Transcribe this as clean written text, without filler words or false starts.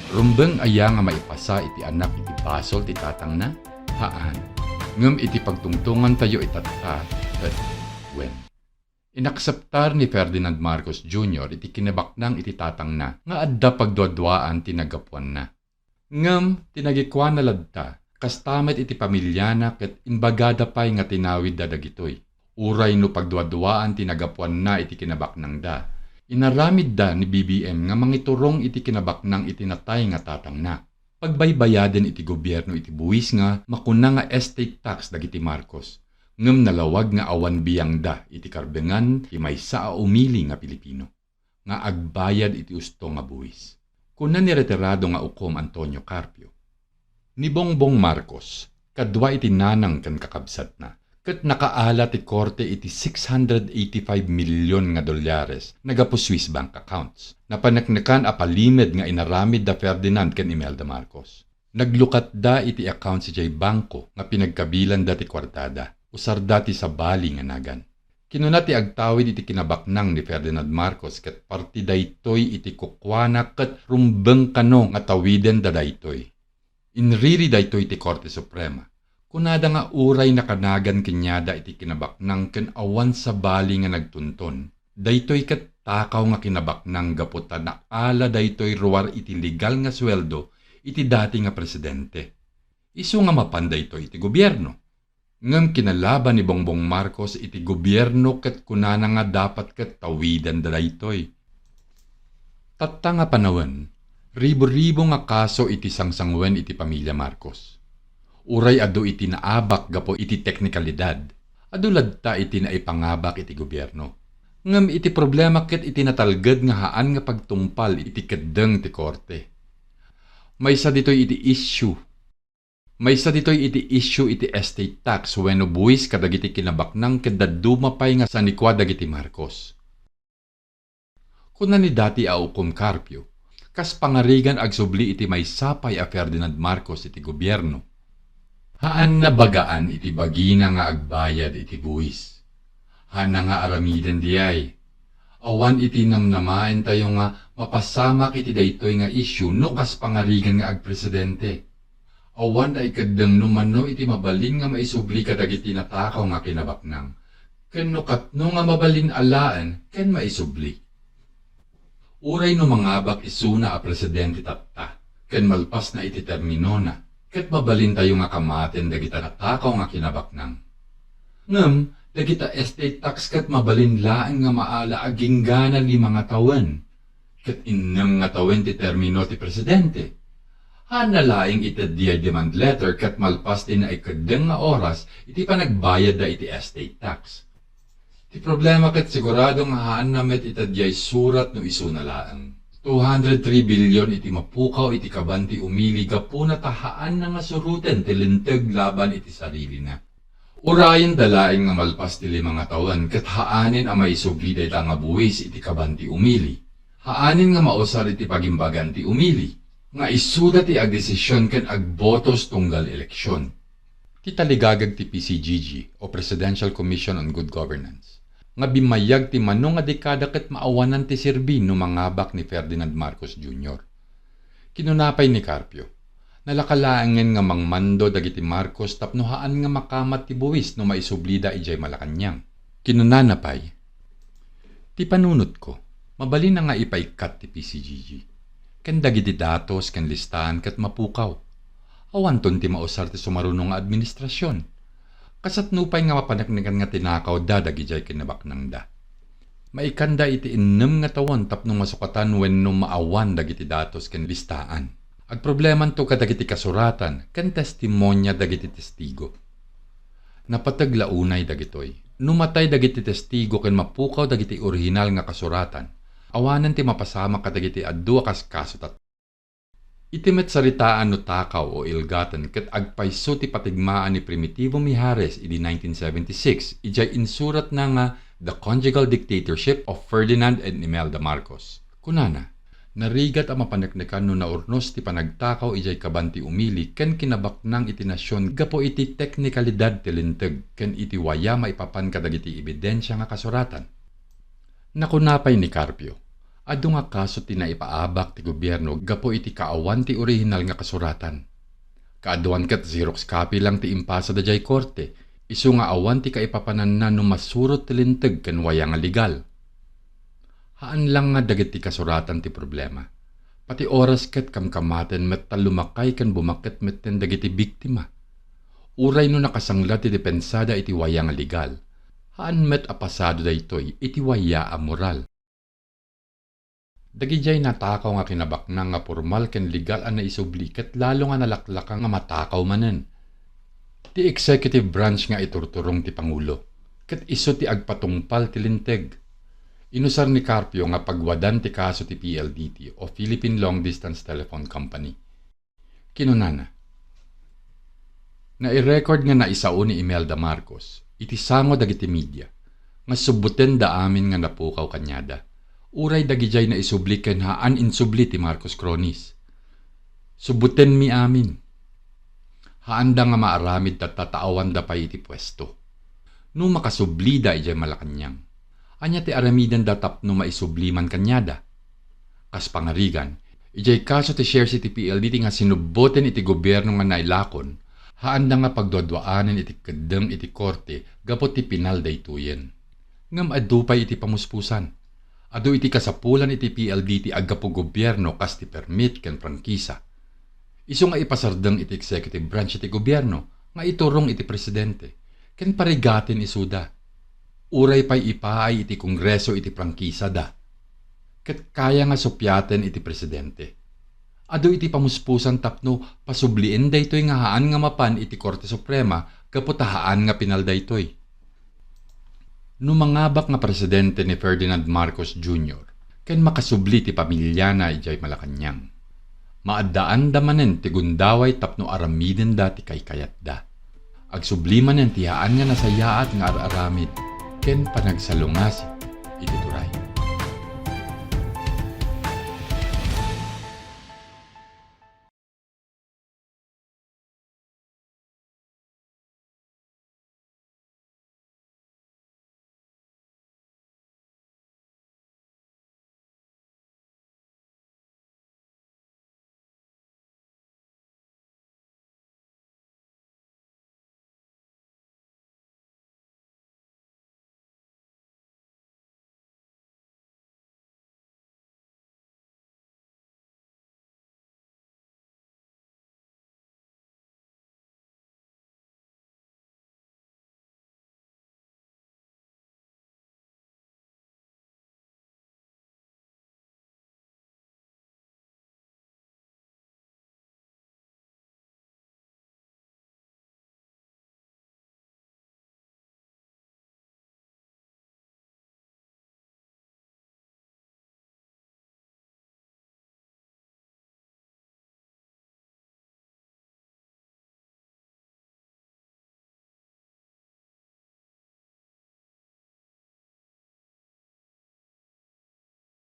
Rumbeng aya nga maipasa iti anak iti basol ti tatang na, haan. Ngem iti pagtungtungan tayo itatta, ket wen. Inakseptar ni Ferdinand Marcos Jr. iti kinabaknang iti tatang na, nga adda pagduadwaan tinagapuan na. Ngem tinagikuan na ladta, kastamet iti pamilyana ket imbagada pay nga tinawid da dagitoy. Uray no pagduadwaan tinagapuan na iti kinabaknang da. Inaramid da ni BBM nga mangiturong iti kinabaknang itinatay nga tatang na. Pagbaybayaden iti gobyerno iti buwis nga makuna nga estate tax dagiti Marcos. Ngem nalawag nga awan biyang da iti karbengan ti maysa a umili nga Pilipino. Nga agbayad iti usto nga buwis. Kuna ni retirado nga ukom Antonio Carpio. Ni Bongbong Marcos, kadwa iti nanang ken kakabsat na. Ket nakaala ti korte iti 685 milyon nga dolyares nagapu Swiss bank accounts. Napaneknekan a palimed nga inaramid da Ferdinand ken Imelda Marcos. Naglukat da iti account si Jay Bangko nga pinagkabilan da ti kwartada. Usar dati sa bali nga nagan. Kinuna ti agtawid iti kinabaknang ni Ferdinand Marcos ket parti daytoy iti kukwana ket rumbeng kano nga tawiden da daytoy. Inriri daytoy ti Korte Suprema. Kunada nga uray nakanagan kenyada iti kinabaknang ken awan sa bali nga nagtunton. Daytoy ket takaw nga kinabaknang gaputa na ala daytoy ruwar iti legal nga sweldo iti dati nga presidente. Isu nga mapanday ito iti gobyerno. Ngem kinalaban ni Bongbong Marcos iti gobyerno ket kunana nga dapat ket tawidan da daytoy. Tatta nga panawen, ribo-ribo nga kaso iti sangsangwen iti pamilya Marcos. Uray adu iti naabak gapo iti teknikalidad, adu ladta iti naipangabak iti gobyerno. Ngem iti problema ket iti natalged nga haan nga pagtumpal iti keddeng ti korte. Maysa ditoy iti issue iti estate tax wenno buwis kadagiti kinabaknang keddaduma pay nga sanikwa dagiti Marcos. Kuna ni dati a ukom Carpio, kas pangarigan agsubli iti maysapay a Ferdinand Marcos iti gobyerno. Haan na bagaan iti bagina nga agbayad iti buwis. Haan na nga aramiden diyay. Awan iti namnamaen tayo nga mapasamak iti daytoy nga issue no kas pangarigan nga agpresidente. Awan ay kadang numano iti mabalin nga maisubli kadagiti natakaw nga kinabaknang. Ken no katno nga mabalin alaan ken maisubli. Uray no mangabak isuna a presidente tatta. Ken malpas na iti termino na. Ket mabalin tayo nga kamaten dagita natakaw nga kinabaknang. Ngem, dagita estate tax ket mabalin laeng nga maala aginggana 5 nga tawen. Ket innem nga tawen ti termino ti presidente. Hanalaing itadya demand letter ket malpas din na ikaddeng nga oras iti panagbayad da iti estate tax. Ti problema ket sigurado nga haan na met itadyay surat no isu na laeng. 203 bilyon iti mapukaw iti kabanti umili gapuna tahaan na nga suruten ti linteg laban iti sarili na. Urayan dalaing nga malpas ti 5 nga tawen ket haanin a maisubli dayta nga buwis iti kabanti umili. Haanin nga mausar iti pagimbagan ti umili. Nga isuda ti agdesisyon ken agbotos tunggal eleksyon. Ti taligagag ti PCGG o Presidential Commission on Good Governance. Nga bimayag ti manong nga dekada ket maawanan ti serbi no mangabak ni Ferdinand Marcos Jr. Kinunapay ni Carpio. Nalakalaangen nga mangmando dagiti Marcos tapno haan nga makamat ti buwis no maisublida ijay Malacañang. Kinunanapay. Ti panunot ko, mabalin na nga ipaikat ti PCGG. Ken dagiti datos ken listahan ket mapukaw. Awanton ti mausar ti sumarunong nga administrasyon. Kasat nupay nga mapaneknekan nga tinakaw da dagijay kinabaknang da. Maikanda iti 6 nga tawon tapno masukatan wenno maawan dagiti datos ken listahan. Ag probleman to kadagiti kasuratan ken testimonya dagiti testigo. Napataglaunay dagitoy. Numatay dagiti testigo ken mapukaw dagiti orihinal nga kasuratan. Awanan ti mapasama kadagiti adua kas kasutat. Itimet saritaan no takaw o ilgatan ket agpayso ti patigmaan ni Primitivo Mijares idi 1976 ijay insurat na nga The Conjugal Dictatorship of Ferdinand and Imelda Marcos. Kunana, narigat ang mapaneknekan no naurnos ti panagtakaw ijay kabanti umili ken kinabaknang iti nasyon gapo iti teknikalidad ti linteg ken iti waya maipapan kadagiti ebidensya nga kasuratan. Nakunapay ni Carpio, Adu nga kaso ti naipaabak ti gobyerno gapo iti kaawan ti orihinal nga kasuratan. Kaaduan kat Xerox copy lang ti impasa da jay korte, isu nga awan ti kaipapanan na no masurot ti linteg ken waya nga legal. Haan lang nga dagit ti kasuratan ti problema. Pati oras ket kamkamaten met talumakay ken bumakit met ten dagiti biktima. Uray no nakasangla ti depensada iti waya nga legal. Haan met apasado daytoy iti waya a moral. Dagijay natakaw nga kinabaknang nga formal ken legal an naisubli ket lalo nga nalaklaka nga matakaw manen. Ti executive branch nga iturturong ti Pangulo, ket iso ti agpatungpal ti linteg. Inusar ni Carpio nga pagwadan ti kaso ti PLDT o Philippine Long Distance Telephone Company. Kinunana. Nai-record nga naisao ni Imelda Marcos, iti sango dagiti media, nga subuten da amin nga napukaw kanyada. Uray dagijay na isubli ken haan insubli ti Marcos Cronis. Subuten mi amin. Haanda nga maaramid tatataawan da pa iti pwesto. No makasubli da ijay Malacañang. Anya ti aramidan da tapno maisubli man kanyada. Kas pangarigan, ijay kaso ti share ti PLDT nga sinuboten iti gobyerno nga nailakon, haanda nga pagdwadwaanen iti kedeng iti korte gapot ti pinal daytoyen. Ngam adupay iti pamuspusan. Adu iti kasapulan iti PLDT aggapo gobyerno kas ti permit ken prangkisa. Isu nga ipasardeng iti executive branch iti gobyerno nga iturong iti presidente ken parigatin isuda. Uray pay ipaay iti kongreso iti prangkisa da. Ket kaya nga supyaten iti presidente. Adu iti pamuspusan tapno pasubliin daytoy nga haan nga mapan iti Korte Suprema gapo haan nga pinal daytoy. No mangabak nga presidente ni Ferdinand Marcos Jr. ken makasubli ti pamilya na ijay Malacañang. Maadaan da manen ti gundaway tapno aramiden da ti kaykayat da. Agsubli manen ti haan nga nasayaat nga araramid ken panagsalungas iti turay.